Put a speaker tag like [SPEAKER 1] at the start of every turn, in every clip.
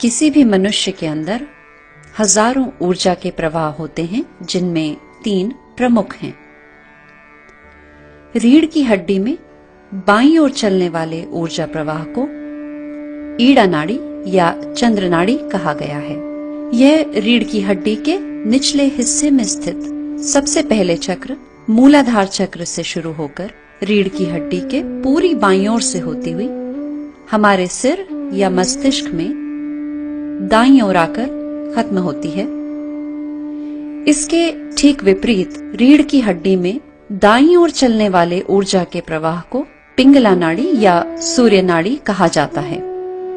[SPEAKER 1] किसी भी मनुष्य के अंदर हजारों ऊर्जा के प्रवाह होते हैं, जिनमें 3 प्रमुख हैं। रीढ़ की हड्डी में बाईं ओर चलने वाले ऊर्जा प्रवाह को ईड़ा नाड़ी या चंद्र नाड़ी कहा गया है। यह रीढ़ की हड्डी के निचले हिस्से में स्थित सबसे पहले चक्र मूलाधार चक्र से शुरू होकर रीढ़ की हड्डी के पूरी बाईं ओर से होती हुई हमारे सिर या मस्तिष्क में दाईं ओर आकर खत्म होती है। इसके ठीक विपरीत रीढ़ की हड्डी में दाईं ओर चलने वाले ऊर्जा के प्रवाह को पिंगला नाड़ी या सूर्य नाड़ी कहा जाता है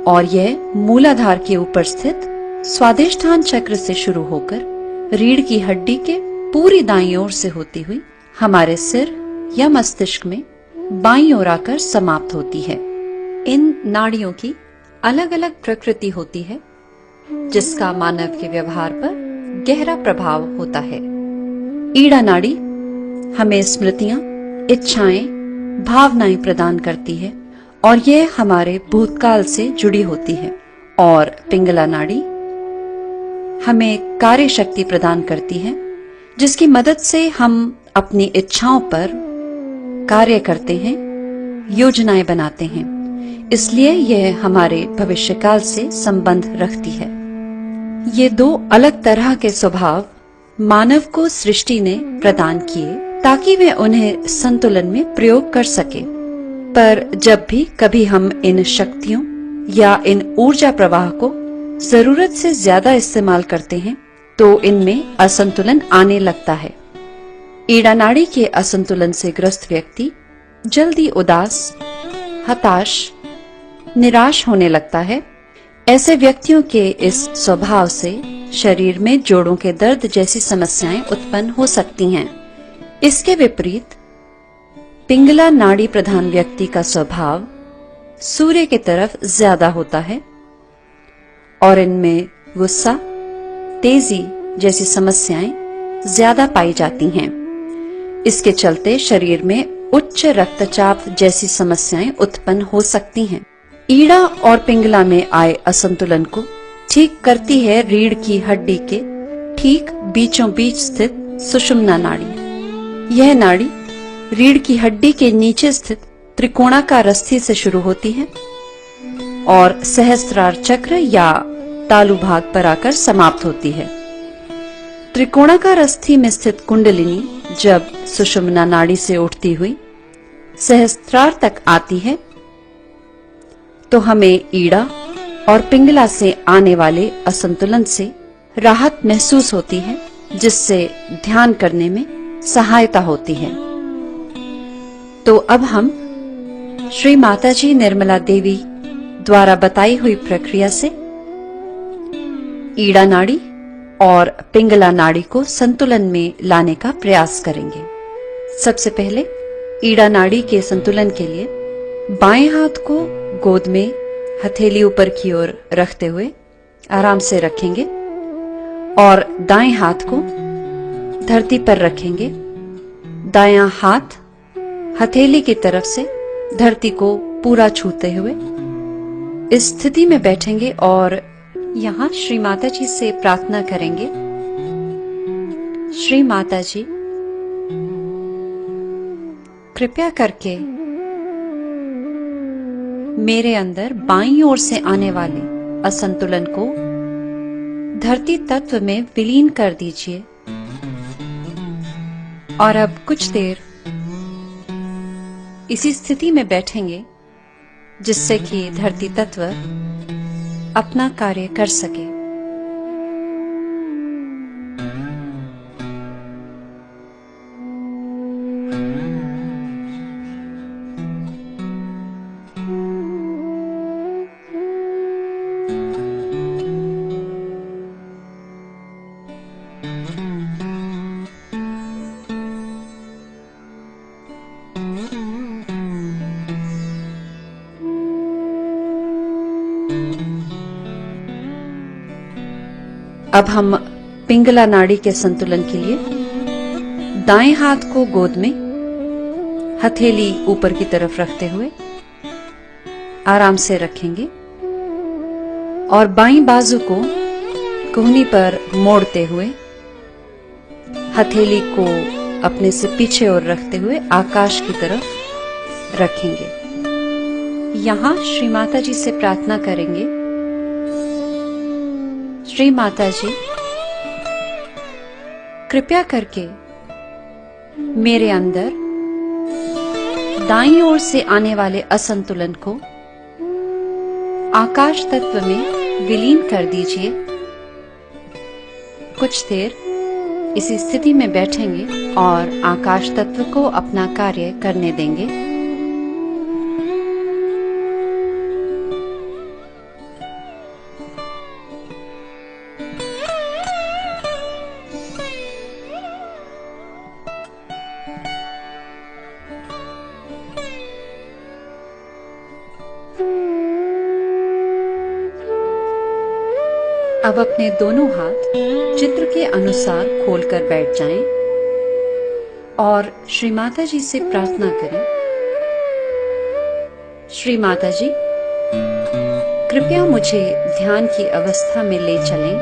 [SPEAKER 1] और यह मूलाधार के ऊपर स्थित स्वादिष्ठान चक्र से शुरू होकर रीढ़ की हड्डी के पूरी दाईं ओर से होती हुई हमारे सिर या मस्तिष्क में बाईं ओर आकर समाप्त होती है। इन नाड़ियों की अलग अलग प्रकृति होती है, जिसका मानव के व्यवहार पर गहरा प्रभाव होता है। ईड़ा नाड़ी हमें स्मृतियां, इच्छाएं, भावनाएं प्रदान करती है और यह हमारे भूतकाल से जुड़ी होती है। और पिंगला नाड़ी हमें कार्य शक्ति प्रदान करती है, जिसकी मदद से हम अपनी इच्छाओं पर कार्य करते हैं, योजनाएं बनाते हैं। इसलिए यह हमारे भविष्यकाल से संबंध रखती है। ये 2 अलग तरह के स्वभाव मानव को सृष्टि ने प्रदान किए ताकि वे उन्हें संतुलन में प्रयोग कर सके। पर जब भी कभी हम इन शक्तियों या इन ऊर्जा प्रवाह को जरूरत से ज्यादा इस्तेमाल करते हैं तो इनमें असंतुलन आने लगता है। ईड़ा नाड़ी के असंतुलन से ग्रस्त व्यक्ति जल्दी उदास, हताश, निराश होने लगता है। ऐसे व्यक्तियों के इस स्वभाव से शरीर में जोड़ों के दर्द जैसी समस्याएं उत्पन्न हो सकती हैं। इसके विपरीत पिंगला नाड़ी प्रधान व्यक्ति का स्वभाव सूर्य की तरफ ज्यादा होता है और इनमें गुस्सा, तेजी जैसी समस्याएं ज्यादा पाई जाती हैं। इसके चलते शरीर में उच्च रक्तचाप जैसी समस्याएं उत्पन्न हो सकती हैं। ईड़ा और पिंगला में आए असंतुलन को ठीक करती है रीढ़ की हड्डी के ठीक बीचों बीच स्थित सुषुम्ना नाड़ी। यह नाड़ी रीढ़ की हड्डी के नीचे स्थित त्रिकोणाकार अस्थि से शुरू होती है और सहस्त्रार चक्र या तालु भाग पर आकर समाप्त होती है। त्रिकोणाकार अस्थि में स्थित कुंडलिनी जब सुषुम्ना नाड़ी से उठती हुई सहस्त्रार तक आती है तो हमें ईड़ा और पिंगला से आने वाले असंतुलन से राहत महसूस होती है, जिससे ध्यान करने में सहायता होती है। तो अब हम श्री माताजी निर्मला देवी द्वारा बताई हुई प्रक्रिया से ईड़ा नाड़ी और पिंगला नाड़ी को संतुलन में लाने का प्रयास करेंगे। सबसे पहले ईड़ा नाड़ी के संतुलन के लिए बाएं हाथ को गोद में हथेली ऊपर की ओर रखते हुए आराम से रखेंगे और दाएं हाथ को धरती पर रखेंगे। दायां हाथ हथेली की तरफ से धरती को पूरा छूते हुए इस स्थिति में बैठेंगे और यहाँ श्री माता जी से प्रार्थना करेंगे। श्री माता जी, कृपया करके मेरे अंदर बाईं ओर से आने वाले असंतुलन को धरती तत्व में विलीन कर दीजिए। और अब कुछ देर इसी स्थिति में बैठेंगे जिससे कि धरती तत्व अपना कार्य कर सके। अब हम पिंगला नाड़ी के संतुलन के लिए दाएं हाथ को गोद में हथेली ऊपर की तरफ रखते हुए आराम से रखेंगे और बाईं बाजू को कोहनी पर मोड़ते हुए हथेली को अपने से पीछे और रखते हुए आकाश की तरफ रखेंगे। यहाँ श्री माता जी से प्रार्थना करेंगे, श्री माता जी कृपया करके मेरे अंदर दाईं ओर से आने वाले असंतुलन को आकाश तत्व में विलीन कर दीजिए। कुछ देर इसी स्थिति में बैठेंगे और आकाश तत्व को अपना कार्य करने देंगे। अब अपने दोनों हाथ चित्र के अनुसार खोलकर बैठ जाएं और श्री माता जी से प्रार्थना करें, श्री माता जी कृपया मुझे ध्यान की अवस्था में ले चलें,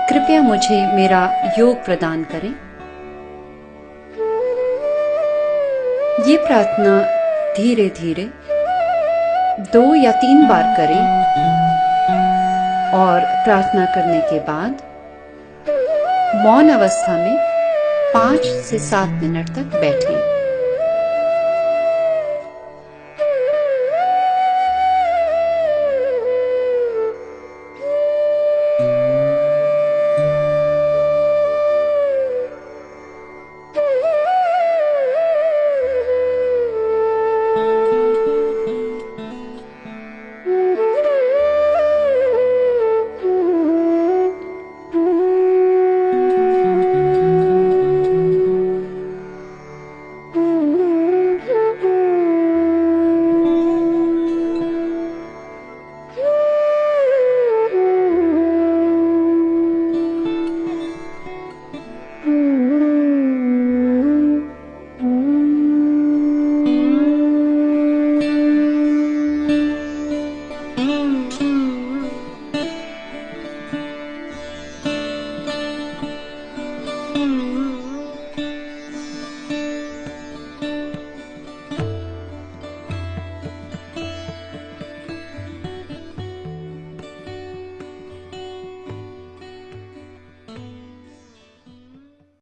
[SPEAKER 1] कृपया मुझे मेरा योग प्रदान करें। ये प्रार्थना धीरे धीरे 2 या 3 बार करें और प्रार्थना करने के बाद मौन अवस्था में 5 से 7 मिनट तक बैठें।